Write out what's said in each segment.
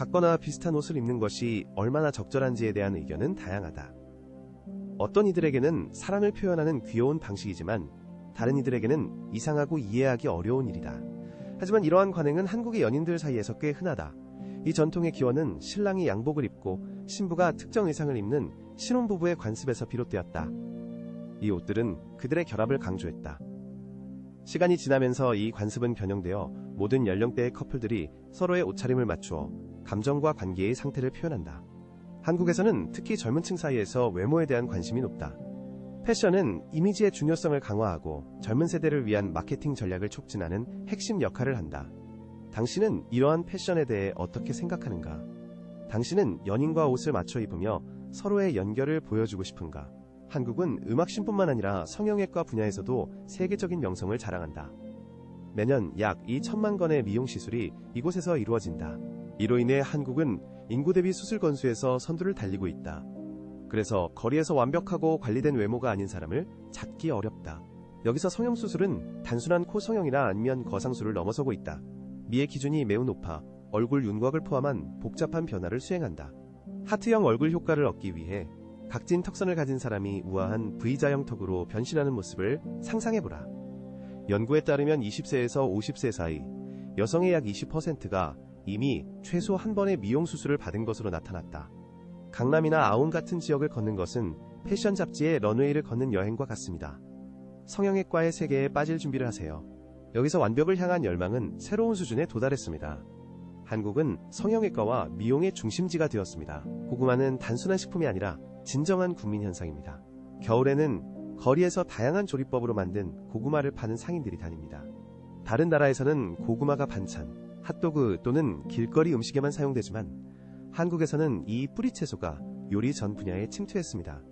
같거나 비슷한 옷을 입는 것이 얼마나 적절한지에 대한 의견은 다양하다. 어떤 이들에게는 사랑을 표현하는 귀여운 방식이지만 다른 이들에게는 이상하고 이해하기 어려운 일이다. 하지만 이러한 관행은 한국의 연인들 사이에서 꽤 흔하다. 이 전통의 기원은 신랑이 양복을 입고 신부가 특정 의상을 입는 신혼부부의 관습에서 비롯되었다. 이 옷들은 그들의 결합을 강조했다. 시간이 지나면서 이 관습은 변형되어 모든 연령대의 커플들이 서로의 옷차림을 맞추어 감정과 관계의 상태를 표현한다. 한국에서는 특히 젊은 층 사이에서 외모에 대한 관심이 높다. 패션은 이미지의 중요성을 강화하고 젊은 세대를 위한 마케팅 전략을 촉진하는 핵심 역할을 한다. 당신은 이러한 패션에 대해 어떻게 생각하는가? 당신은 연인과 옷을 맞춰 입으며 서로의 연결을 보여주고 싶은가? 한국은 음악신뿐만 아니라 성형외과 분야에서도 세계적인 명성을 자랑한다. 매년 약 2천만 건의 미용 시술이 이곳에서 이루어진다. 이로 인해 한국은 인구 대비 수술 건수에서 선두를 달리고 있다. 그래서 거리에서 완벽하고 관리된 외모가 아닌 사람을 찾기 어렵다. 여기서 성형수술은 단순한 코 성형이나 안면 거상술을 넘어서고 있다. 미의 기준이 매우 높아 얼굴 윤곽을 포함한 복잡한 변화를 수행한다. 하트형 얼굴 효과를 얻기 위해 각진 턱선을 가진 사람이 우아한 V자형 턱으로 변신하는 모습을 상상해보라. 연구에 따르면 20세에서 50세 사이 여성의 약 20%가 이미 최소 한 번의 미용 수술을 받은 것으로 나타났다. 강남이나 아온 같은 지역을 걷는 것은 패션 잡지의 런웨이를 걷는 여행과 같습니다. 성형외과의 세계에 빠질 준비를 하세요. 여기서 완벽을 향한 열망은 새로운 수준에 도달했습니다. 한국은 성형외과와 미용의 중심지가 되었습니다. 고구마는 단순한 식품이 아니라 진정한 국민 현상입니다. 겨울에는 거리에서 다양한 조리법으로 만든 고구마를 파는 상인들이 다닙니다. 다른 나라에서는 고구마가 반찬, 핫도그 또는 길거리 음식에만 사용되지만 한국에서는 이 뿌리채소가 요리 전 분야에 침투했습니다.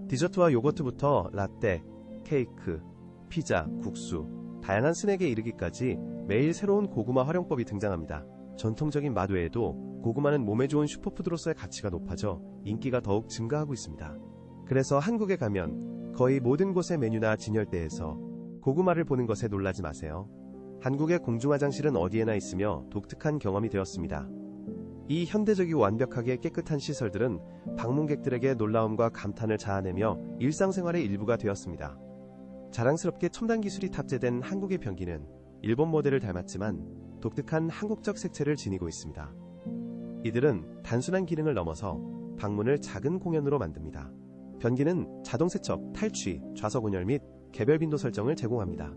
디저트와 요거트부터 라떼, 케이크, 피자, 국수, 다양한 스낵에 이르기까지 매일 새로운 고구마 활용법이 등장합니다. 전통적인 맛 외에도 고구마는 몸에 좋은 슈퍼푸드로서의 가치가 높아져 인기가 더욱 증가하고 있습니다. 그래서 한국에 가면 거의 모든 곳의 메뉴나 진열대에서 고구마를 보는 것에 놀라지 마세요. 한국의 공중화장실은 어디에나 있으며 독특한 경험이 되었습니다. 이 현대적이고 완벽하게 깨끗한 시설들은 방문객들에게 놀라움과 감탄을 자아내며 일상생활의 일부가 되었습니다. 자랑스럽게 첨단 기술이 탑재된 한국의 변기는 일본 모델을 닮았지만 독특한 한국적 색채를 지니고 있습니다. 이들은 단순한 기능을 넘어서 방문을 작은 공연으로 만듭니다. 변기는 자동 세척, 탈취, 좌석 온열 및 개별 빈도 설정을 제공합니다.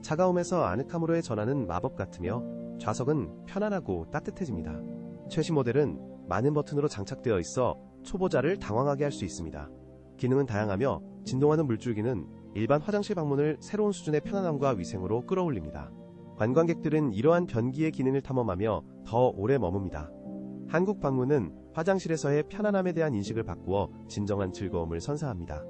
차가움에서 아늑함으로의 전환은 마법 같으며 좌석은 편안하고 따뜻해집니다. 최신 모델은 많은 버튼으로 장착되어 있어 초보자를 당황하게 할 수 있습니다. 기능은 다양하며 진동하는 물줄기는 일반 화장실 방문을 새로운 수준의 편안함과 위생으로 끌어올립니다. 관광객들은 이러한 변기의 기능을 탐험하며 더 오래 머뭅니다. 한국 방문은 화장실에서의 편안함에 대한 인식을 바꾸어 진정한 즐거움을 선사합니다.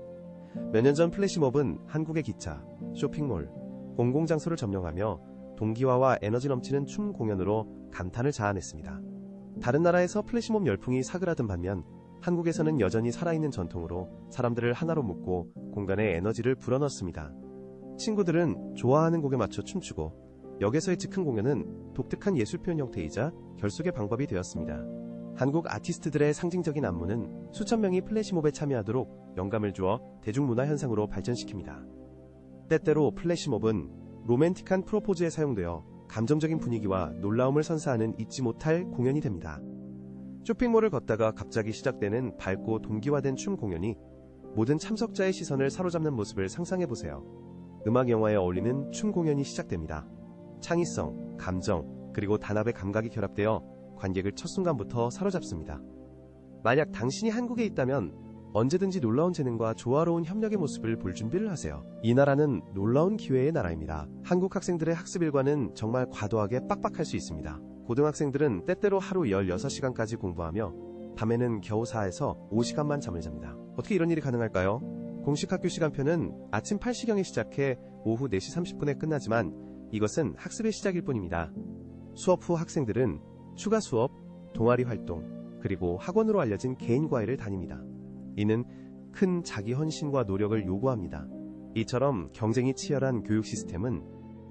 몇 년 전 플래시몹은 한국의 기차, 쇼핑몰, 공공장소를 점령하며 동기화와 에너지 넘치는 춤 공연으로 감탄을 자아냈습니다. 다른 나라에서 플래시몹 열풍이 사그라든 반면 한국에서는 여전히 살아있는 전통으로 사람들을 하나로 묶고 공간에 에너지를 불어넣습니다. 친구들은 좋아하는 곡에 맞춰 춤추고 역에서의 즉흥 공연은 독특한 예술 표현 형태이자 결속의 방법이 되었습니다. 한국 아티스트들의 상징적인 안무는 수천 명이 플래시몹에 참여하도록 영감을 주어 대중문화 현상으로 발전시킵니다. 때때로 플래시몹은 로맨틱한 프로포즈에 사용되어 감정적인 분위기와 놀라움을 선사하는 잊지 못할 공연이 됩니다. 쇼핑몰을 걷다가 갑자기 시작되는 밝고 동기화된 춤 공연이 모든 참석자의 시선을 사로잡는 모습을 상상해보세요. 음악 영화에 어울리는 춤 공연이 시작됩니다. 창의성, 감정, 그리고 단합의 감각이 결합되어 관객을 첫 순간부터 사로잡습니다. 만약 당신이 한국에 있다면 언제든지 놀라운 재능과 조화로운 협력의 모습을 볼 준비를 하세요. 이 나라는 놀라운 기회의 나라입니다. 한국 학생들의 학습 일과는 정말 과도하게 빡빡할 수 있습니다. 고등학생들은 때때로 하루 16시간까지 공부하며 밤에는 겨우 4에서 5시간만 잠을 잡니다. 어떻게 이런 일이 가능할까요? 공식 학교 시간표는 아침 8시경에 시작해 오후 4시 30분에 끝나지만 이것은 학습의 시작일 뿐입니다. 수업 후 학생들은 추가 수업, 동아리 활동, 그리고 학원으로 알려진 개인 과외를 다닙니다. 이는 큰 자기 헌신과 노력을 요구합니다. 이처럼 경쟁이 치열한 교육 시스템은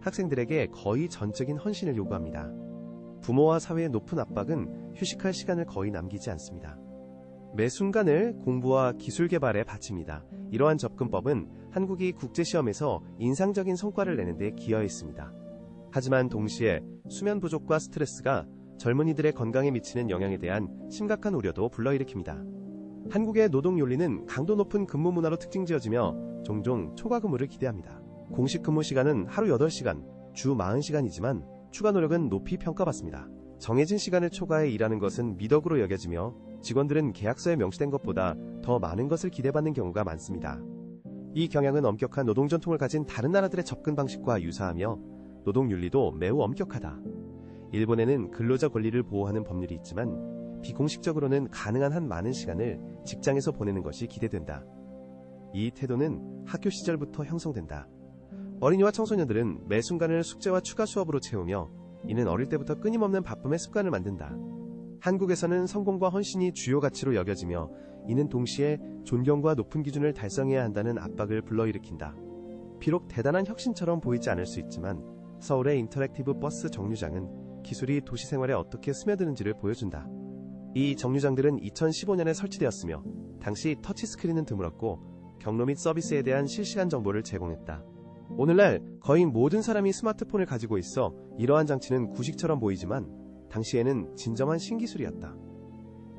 학생들에게 거의 전적인 헌신을 요구합니다. 부모와 사회의 높은 압박은 휴식할 시간을 거의 남기지 않습니다. 매 순간을 공부와 기술 개발에 바칩니다. 이러한 접근법은 한국이 국제시험에서 인상적인 성과를 내는 데 기여했습니다. 하지만 동시에 수면 부족과 스트레스가 젊은이들의 건강에 미치는 영향에 대한 심각한 우려도 불러일으킵니다. 한국의 노동 윤리는 강도 높은 근무 문화로 특징지어지며 종종 초과 근무를 기대합니다. 공식 근무 시간은 하루 8시간, 주 40시간이지만 추가 노력은 높이 평가받습니다. 정해진 시간을 초과해 일하는 것은 미덕으로 여겨지며 직원들은 계약서에 명시된 것보다 더 많은 것을 기대받는 경우가 많습니다. 이 경향은 엄격한 노동 전통을 가진 다른 나라들의 접근 방식과 유사하며 노동 윤리도 매우 엄격하다. 일본에는 근로자 권리를 보호하는 법률이 있지만 비공식적으로는 가능한 한 많은 시간을 직장에서 보내는 것이 기대된다. 이 태도는 학교 시절부터 형성된다. 어린이와 청소년들은 매 순간을 숙제와 추가 수업으로 채우며 이는 어릴 때부터 끊임없는 바쁨의 습관을 만든다. 한국에서는 성공과 헌신이 주요 가치로 여겨지며 이는 동시에 존경과 높은 기준을 달성해야 한다는 압박을 불러일으킨다. 비록 대단한 혁신처럼 보이지 않을 수 있지만 서울의 인터랙티브 버스 정류장은 기술이 도시 생활에 어떻게 스며드는지를 보여준다. 이 정류장들은 2015년에 설치되었으며 당시 터치스크린은 드물었고 경로 및 서비스에 대한 실시간 정보를 제공했다. 오늘날 거의 모든 사람이 스마트폰을 가지고 있어 이러한 장치는 구식처럼 보이지만 당시에는 진정한 신기술이었다.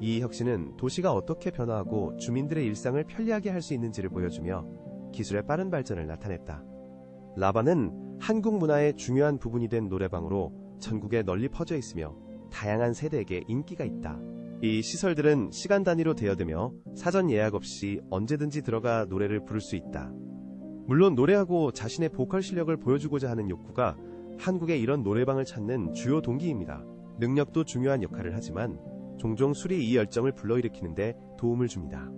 이 혁신은 도시가 어떻게 변화하고 주민들의 일상을 편리하게 할 수 있는지를 보여주며 기술의 빠른 발전을 나타냈다. 라바는 한국 문화의 중요한 부분이 된 노래방으로 전국에 널리 퍼져 있으며 다양한 세대에게 인기가 있다. 이 시설들은 시간 단위로 대여되며 사전 예약 없이 언제든지 들어가 노래를 부를 수 있다. 물론 노래하고 자신의 보컬 실력을 보여주고자 하는 욕구가 한국의 이런 노래방을 찾는 주요 동기입니다. 능력도 중요한 역할을 하지만 종종 술이 이 열정을 불러일으키는데 도움을 줍니다.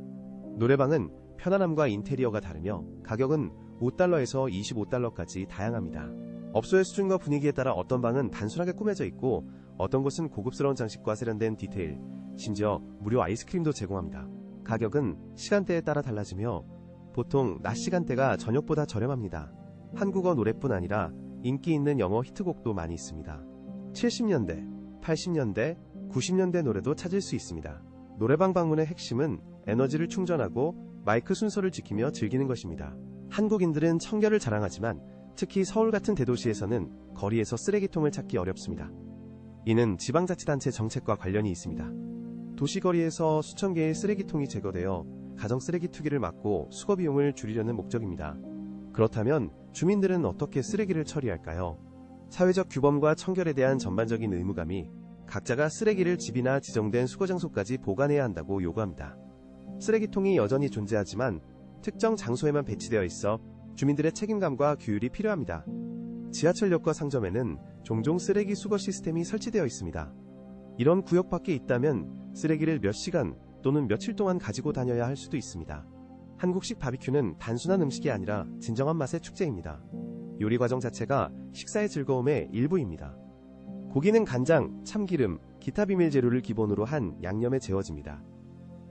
노래방은 편안함과 인테리어가 다르며 가격은 $5에서 $25까지 다양합니다. 업소의 수준과 분위기에 따라 어떤 방은 단순하게 꾸며져 있고 어떤 곳은 고급스러운 장식과 세련된 디테일, 심지어 무료 아이스크림도 제공합니다. 가격은 시간대에 따라 달라지며 보통 낮 시간대가 저녁보다 저렴합니다. 한국어 노래뿐 아니라 인기 있는 영어 히트곡도 많이 있습니다. 70년대, 80년대, 90년대 노래도 찾을 수 있습니다. 노래방 방문의 핵심은 에너지를 충전하고 마이크 순서를 지키며 즐기는 것입니다. 한국인들은 청결을 자랑하지만 특히 서울 같은 대도시에서는 거리에서 쓰레기통을 찾기 어렵습니다. 이는 지방자치단체 정책과 관련이 있습니다. 도시거리에서 수천 개의 쓰레기통이 제거되어 가정 쓰레기 투기를 막고 수거 비용을 줄이려는 목적입니다. 그렇다면 주민들은 어떻게 쓰레기를 처리할까요? 사회적 규범과 청결에 대한 전반적인 의무감이 각자가 쓰레기를 집이나 지정된 수거장소까지 보관해야 한다고 요구합니다. 쓰레기통이 여전히 존재하지만 특정 장소에만 배치되어 있어 주민들의 책임감과 규율이 필요합니다. 지하철역과 상점에는 종종 쓰레기 수거 시스템이 설치되어 있습니다. 이런 구역 밖에 있다면 쓰레기를 몇 시간 또는 며칠 동안 가지고 다녀야 할 수도 있습니다. 한국식 바비큐는 단순한 음식이 아니라 진정한 맛의 축제입니다. 요리 과정 자체가 식사의 즐거움의 일부입니다. 고기는 간장, 참기름, 기타 비밀 재료를 기본으로 한 양념에 재워집니다.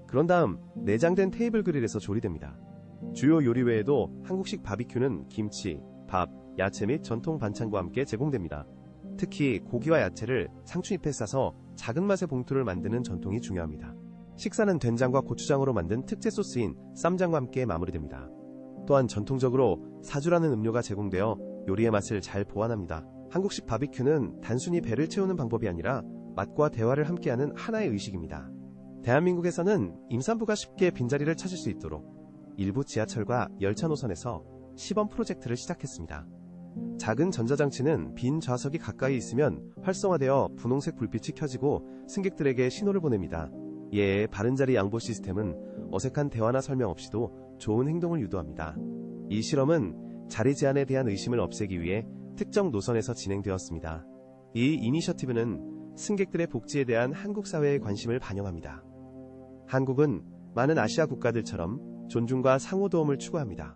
그런 다음 내장된 테이블 그릴에서 조리됩니다. 주요 요리 외에도 한국식 바비큐는 김치, 밥, 야채 및 전통 반찬과 함께 제공됩니다. 특히 고기와 야채를 상추잎에 싸서 작은 맛의 봉투를 만드는 전통이 중요합니다. 식사는 된장과 고추장으로 만든 특제 소스인 쌈장과 함께 마무리됩니다. 또한 전통적으로 사주라는 음료가 제공되어 요리의 맛을 잘 보완합니다. 한국식 바비큐는 단순히 배를 채우는 방법이 아니라 맛과 대화를 함께하는 하나의 의식입니다. 대한민국에서는 임산부가 쉽게 빈자리를 찾을 수 있도록 일부 지하철과 열차 노선에서 시범 프로젝트를 시작했습니다. 작은 전자장치는 빈 좌석이 가까이 있으면 활성화되어 분홍색 불빛이 켜지고 승객들에게 신호를 보냅니다. 이에 바른자리 양보 시스템은 어색한 대화나 설명 없이도 좋은 행동을 유도합니다. 이 실험은 자리 제한에 대한 의심을 없애기 위해 특정 노선에서 진행되었습니다. 이 이니셔티브는 승객들의 복지에 대한 한국 사회의 관심을 반영합니다. 한국은 많은 아시아 국가들처럼 존중과 상호 도움을 추구합니다.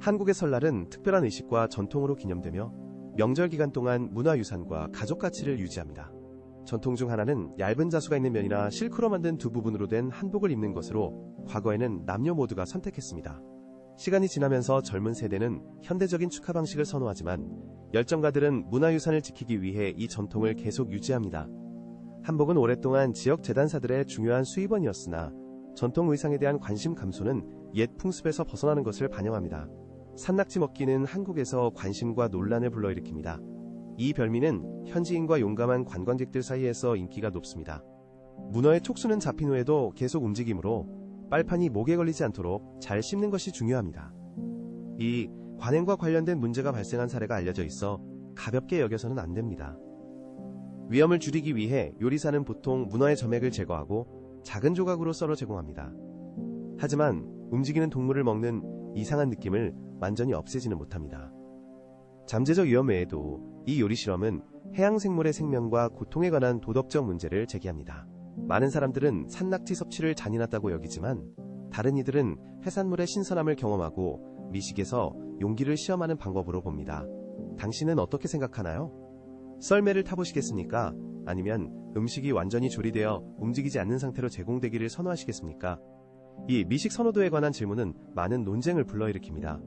한국의 설날은 특별한 의식과 전통으로 기념되며 명절 기간 동안 문화유산과 가족 가치를 유지합니다. 전통 중 하나는 얇은 자수가 있는 면이나 실크로 만든 두 부분으로 된 한복을 입는 것으로 과거에는 남녀 모두가 선택했습니다. 시간이 지나면서 젊은 세대는 현대적인 축하 방식을 선호하지만 열정가들은 문화유산을 지키기 위해 이 전통을 계속 유지합니다. 한복은 오랫동안 지역 재단사들의 중요한 수입원이었으나 전통 의상에 대한 관심 감소는 옛 풍습에서 벗어나는 것을 반영합니다. 산낙지 먹기는 한국에서 관심과 논란을 불러일으킵니다. 이 별미는 현지인과 용감한 관광객들 사이에서 인기가 높습니다. 문어의 촉수는 잡힌 후에도 계속 움직이므로 빨판이 목에 걸리지 않도록 잘 씹는 것이 중요합니다. 이 관행과 관련된 문제가 발생한 사례가 알려져 있어 가볍게 여겨서는 안 됩니다. 위험을 줄이기 위해 요리사는 보통 문어의 점액을 제거하고 작은 조각으로 썰어 제공합니다. 하지만 움직이는 동물을 먹는 이상한 느낌을 완전히 없애지는 못합니다. 잠재적 위험 외에도 이 요리 실험은 해양 생물의 생명과 고통에 관한 도덕적 문제를 제기합니다. 많은 사람들은 산낙지 섭취를 잔인하다고 여기지만 다른 이들은 해산물의 신선함을 경험하고 미식에서 용기를 시험하는 방법으로 봅니다. 당신은 어떻게 생각하나요? 썰매를 타보시겠습니까? 아니면 음식이 완전히 조리되어 움직이지 않는 상태로 제공되기를 선호하시겠습니까? 이 미식 선호도에 관한 질문은 많은 논쟁을 불러일으킵니다.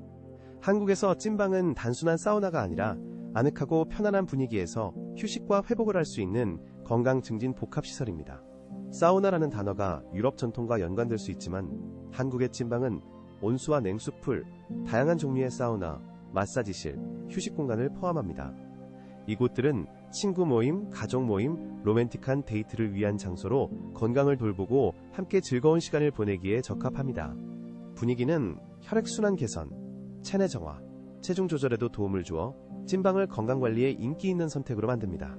한국에서 찐방은 단순한 사우나가 아니라 아늑하고 편안한 분위기에서 휴식과 회복을 할 수 있는 건강 증진 복합시설입니다. 사우나라는 단어가 유럽 전통과 연관될 수 있지만 한국의 찐방은 온수와 냉수풀, 다양한 종류의 사우나, 마사지실, 휴식 공간을 포함합니다. 이곳들은 친구 모임, 가족 모임, 로맨틱한 데이트를 위한 장소로 건강을 돌보고 함께 즐거운 시간을 보내기에 적합합니다. 분위기는 혈액순환 개선, 체내 정화, 체중 조절에도 도움을 주어 찐방을 건강관리에 인기 있는 선택으로 만듭니다.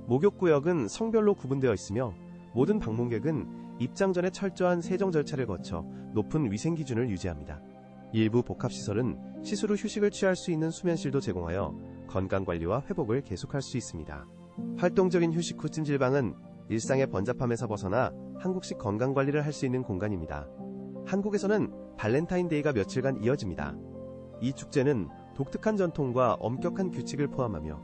목욕구역은 성별로 구분되어 있으며 모든 방문객은 입장 전에 철저한 세정 절차를 거쳐 높은 위생 기준을 유지합니다. 일부 복합시설은 시술 후 휴식을 취할 수 있는 수면실도 제공하여 건강관리와 회복을 계속할 수 있습니다. 활동적인 휴식 후 찜질방은 일상의 번잡함에서 벗어나 한국식 건강관리를 할 수 있는 공간입니다. 한국에서는 발렌타인데이가 며칠간 이어집니다. 이 축제는 독특한 전통과 엄격한 규칙을 포함하며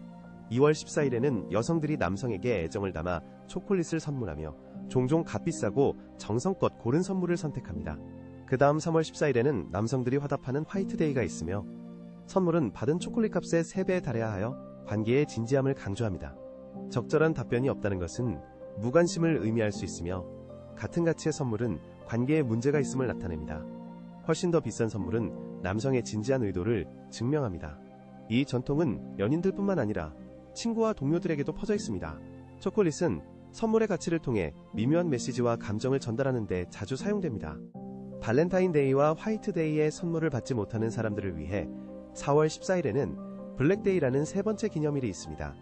2월 14일에는 여성들이 남성에게 애정을 담아 초콜릿을 선물하며 종종 값비싸고 정성껏 고른 선물을 선택합니다. 그 다음 3월 14일에는 남성들이 화답하는 화이트데이가 있으며 선물은 받은 초콜릿 값의 3배에 달해야 하여 관계의 진지함을 강조합니다. 적절한 답변이 없다는 것은 무관심을 의미할 수 있으며 같은 가치의 선물은 관계에 문제가 있음을 나타냅니다. 훨씬 더 비싼 선물은 남성의 진지한 의도를 증명합니다. 이 전통은 연인들뿐만 아니라 친구와 동료들에게도 퍼져 있습니다. 초콜릿은 선물의 가치를 통해 미묘한 메시지와 감정을 전달하는 데 자주 사용됩니다. 발렌타인데이와 화이트데이에 선물을 받지 못하는 사람들을 위해 4월 14일에는 블랙데이라는 세 번째 기념일이 있습니다.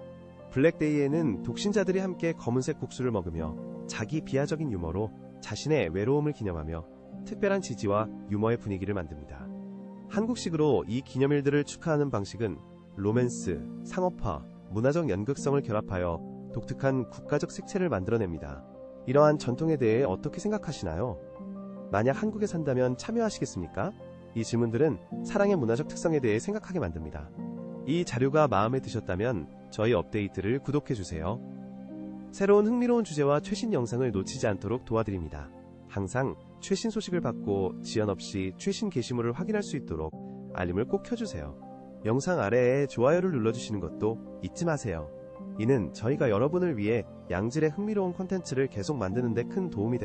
블랙데이에는 독신자들이 함께 검은색 국수를 먹으며 자기 비하적인 유머로 자신의 외로움을 기념하며 특별한 지지와 유머의 분위기를 만듭니다. 한국식으로 이 기념일들을 축하하는 방식은 로맨스, 상업화, 문화적 연극성을 결합하여 독특한 국가적 색채를 만들어냅니다. 이러한 전통에 대해 어떻게 생각하시나요? 만약 한국에 산다면 참여하시겠습니까? 이 질문들은 사랑의 문화적 특성에 대해 생각하게 만듭니다. 이 자료가 마음에 드셨다면 저희 업데이트를 구독해주세요. 새로운 흥미로운 주제와 최신 영상을 놓치지 않도록 도와드립니다. 항상 최신 소식을 받고 지연 없이 최신 게시물을 확인할 수 있도록 알림을 꼭 켜주세요. 영상 아래에 좋아요를 눌러주시는 것도 잊지 마세요. 이는 저희가 여러분을 위해 양질의 흥미로운 콘텐츠를 계속 만드는 데 큰 도움이 됩니다.